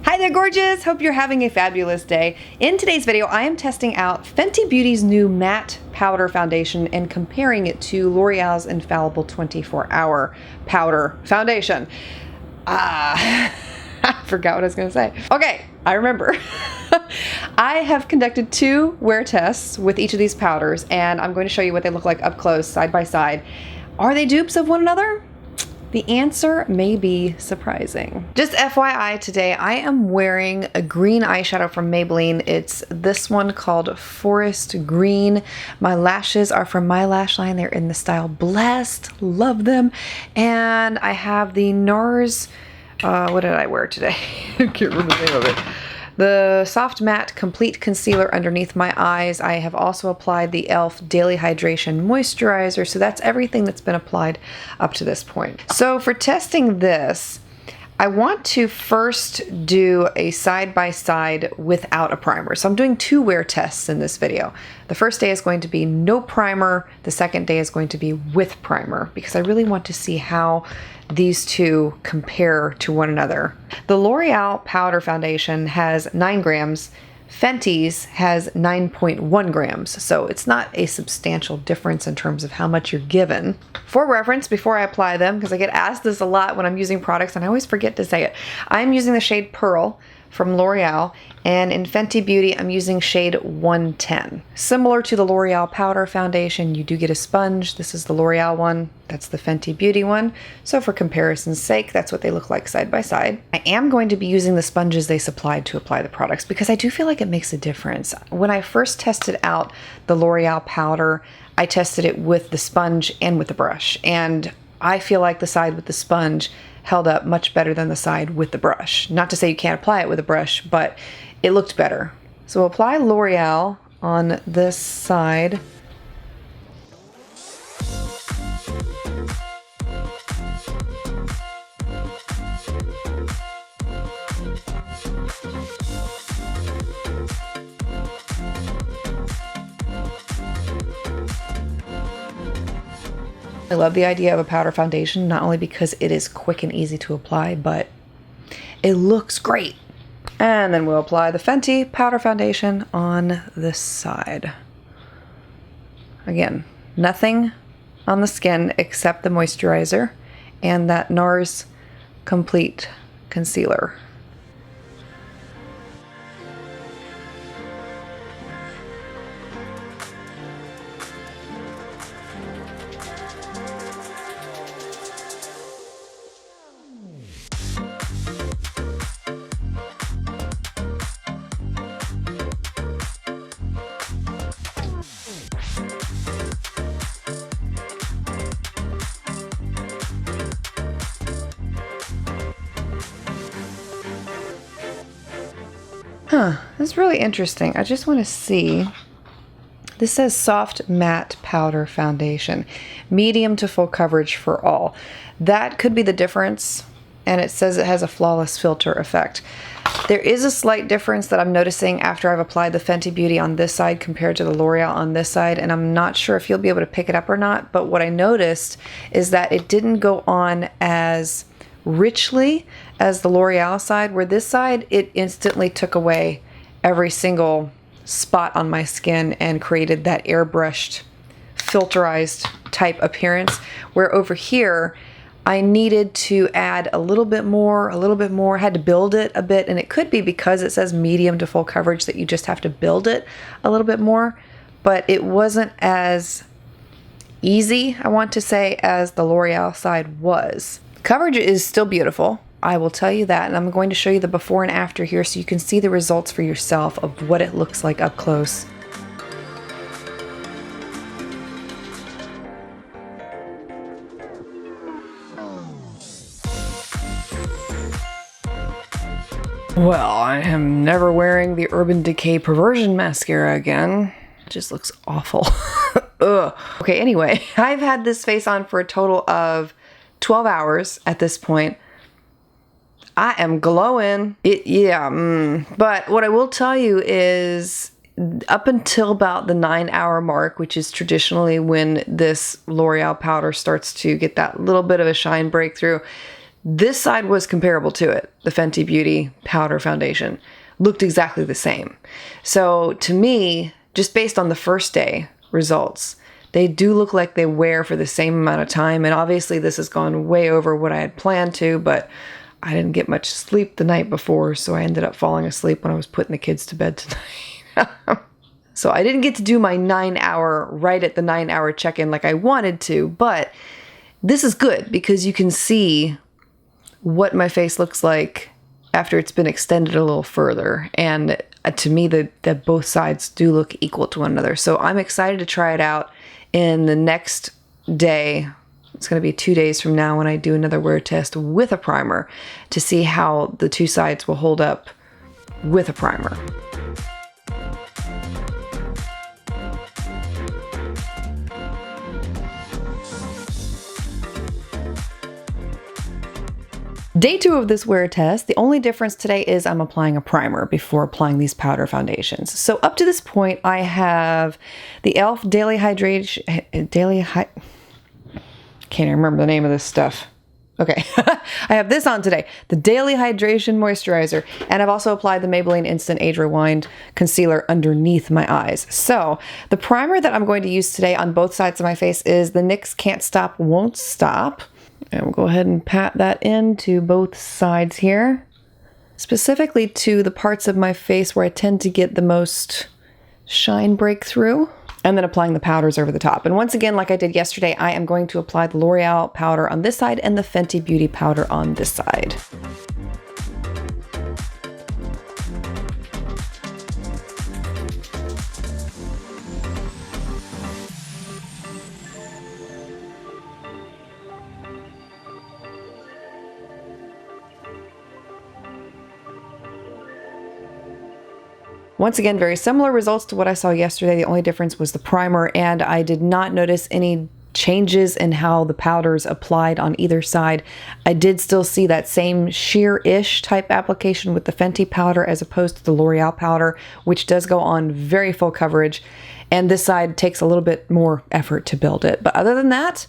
Hi there, gorgeous! Hope you're having a fabulous day. In today's video, I am testing out Fenty Beauty's new matte powder foundation and comparing it to L'Oreal's Infallible 24-hour powder foundation. I forgot what I was going to say. Okay, I remember. I have conducted 2 wear tests with each of these powders, and I'm going to show you what they look like up close, side by side. Are they dupes of one another? The answer may be surprising. Just FYI, today I am wearing a green eyeshadow from Maybelline. It's this one called Forest Green. My lashes are from my lash line. They're in the style Blessed. Love them. And I have the NARS, what did I wear today? I can't remember the name of it. The Soft Matte Complete Concealer underneath my eyes. I have also applied the e.l.f. Daily Hydration Moisturizer, so that's everything that's been applied up to this point. So for testing this, I want to first do a side-by-side without a primer. So I'm doing 2 wear tests in this video. The first day is going to be no primer. The second day is going to be with primer, because I really want to see how these 2 compare to one another. The L'Oreal powder foundation has 9 grams. Fenty's has 9.1 grams, so it's not a substantial difference in terms of how much you're given. For reference, before I apply them, because I get asked this a lot when I'm using products and I always forget to say it, I'm using the shade Pearl from L'Oreal, and in Fenty Beauty I'm using shade 110. Similar to the L'Oreal powder foundation, you do get a sponge. This is the L'Oreal one, that's the Fenty Beauty one. So for comparison's sake, that's what they look like side by side. I am going to be using the sponges they supplied to apply the products because I do feel like it makes a difference. When I first tested out the L'Oreal powder, I tested it with the sponge and with the brush, and I feel like the side with the sponge held up much better than the side with the brush. Not to say you can't apply it with a brush, but it looked better. So we'll apply L'Oreal on this side. I love the idea of a powder foundation, not only because it is quick and easy to apply, but it looks great. And then we'll apply the Fenty powder foundation on this side. Again, nothing on the skin except the moisturizer and that NARS Complete Concealer. That's really interesting. I just want to see. This says Soft Matte Powder Foundation, medium to full coverage for all. That could be the difference, and it says it has a flawless filter effect. There is a slight difference that I'm noticing after I've applied the Fenty Beauty on this side compared to the L'Oreal on this side, and I'm not sure if you'll be able to pick it up or not, but what I noticed is that it didn't go on as richly as the L'Oreal side, where this side, it instantly took away every single spot on my skin and created that airbrushed, filterized type appearance, where over here, I needed to add a little bit more, had to build it a bit, and it could be because it says medium to full coverage that you just have to build it a little bit more, but it wasn't as easy, I want to say, as the L'Oreal side was. Coverage is still beautiful, I will tell you that, and I'm going to show you the before and after here so you can see the results for yourself of what it looks like up close. Well, I am never wearing the Urban Decay Perversion Mascara again. It just looks awful. Ugh. Okay, anyway, I've had this face on for a total of 12 hours at this point. I am glowing. But what I will tell you is up until about the 9-hour mark, which is traditionally when this L'Oreal powder starts to get that little bit of a shine breakthrough, this side was comparable to it. The Fenty Beauty powder foundation looked exactly the same. So to me, just based on the first day results, they do look like they wear for the same amount of time. And obviously this has gone way over what I had planned to, but I didn't get much sleep the night before, so I ended up falling asleep when I was putting the kids to bed tonight. So I didn't get to do my 9-hour right at the 9-hour check-in like I wanted to, but this is good because you can see what my face looks like after it's been extended a little further. And to me, that both sides do look equal to one another. So I'm excited to try it out in the next day. It's going to be 2 days from now when I do another wear test with a primer to see how the two sides will hold up with a primer. Day 2 of this wear test, the only difference today is I'm applying a primer before applying these powder foundations. So up to this point, I have the e.l.f. Daily Hydration, can't even remember the name of this stuff. Okay, I have this on today, the Daily Hydration Moisturizer, and I've also applied the Maybelline Instant Age Rewind Concealer underneath my eyes. So the primer that I'm going to use today on both sides of my face is the NYX Can't Stop, Won't Stop. And we'll go ahead and pat that into both sides here, specifically to the parts of my face where I tend to get the most shine breakthrough, and then applying the powders over the top. And once again, like I did yesterday, I am going to apply the L'Oreal powder on this side and the Fenty Beauty powder on this side. Once again, very similar results to what I saw yesterday. The only difference was the primer, and I did not notice any changes in how the powders applied on either side. I did still see that same sheer-ish type application with the Fenty powder as opposed to the L'Oreal powder, which does go on very full coverage, and this side takes a little bit more effort to build it. But other than that,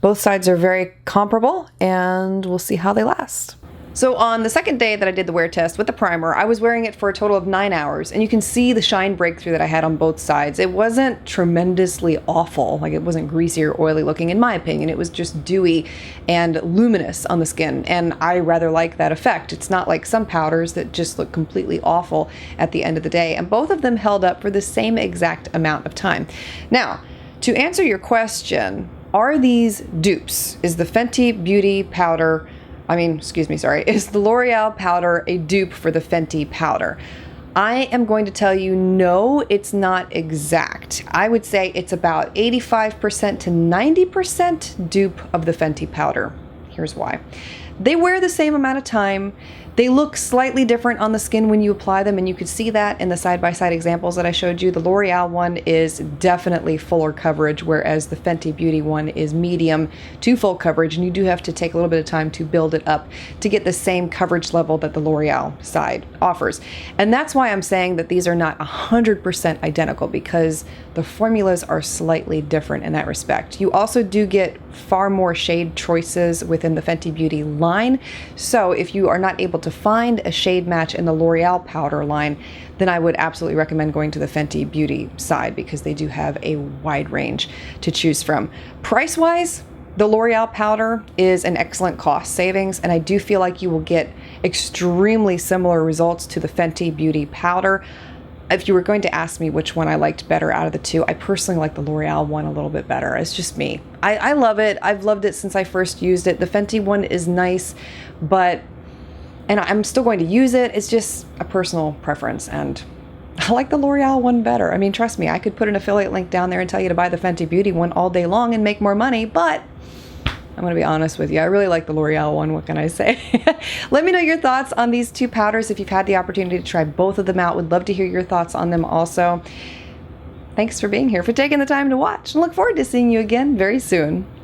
both sides are very comparable, and we'll see how they last. So on the second day that I did the wear test with the primer, I was wearing it for a total of 9 hours, and you can see the shine breakthrough that I had on both sides. It wasn't tremendously awful, like it wasn't greasy or oily looking in my opinion. It was just dewy and luminous on the skin, and I rather like that effect. It's not like some powders that just look completely awful at the end of the day, and both of them held up for the same exact amount of time. Now, to answer your question, are these dupes? Is the Fenty Beauty powder is the L'Oreal powder a dupe for the Fenty powder? I am going to tell you no, it's not exact. I would say it's about 85% to 90% dupe of the Fenty powder. Here's why. They wear the same amount of time. They look slightly different on the skin when you apply them, and you could see that in the side-by-side examples that I showed you. The L'Oreal one is definitely fuller coverage, whereas the Fenty Beauty one is medium to full coverage, and you do have to take a little bit of time to build it up to get the same coverage level that the L'Oreal side offers. And that's why I'm saying that these are not 100% identical, because the formulas are slightly different in that respect. You also do get far more shade choices within the Fenty Beauty line, so if you are not able to find a shade match in the L'Oreal powder line, then I would absolutely recommend going to the Fenty Beauty side, because they do have a wide range to choose from. Price-wise, the L'Oreal powder is an excellent cost savings, and I do feel like you will get extremely similar results to the Fenty Beauty powder. If you were going to ask me which one I liked better out of the two, I personally like the L'Oreal one a little bit better. It's just me. I love it. I've loved it since I first used it. The Fenty one is nice, and I'm still going to use it. It's just a personal preference, and I like the L'Oreal one better. I mean, trust me, I could put an affiliate link down there and tell you to buy the Fenty Beauty one all day long and make more money, but I'm going to be honest with you. I really like the L'Oreal one. What can I say? Let me know your thoughts on these two powders if you've had the opportunity to try both of them out. Would love to hear your thoughts on them also. Thanks for being here, for taking the time to watch, and look forward to seeing you again very soon.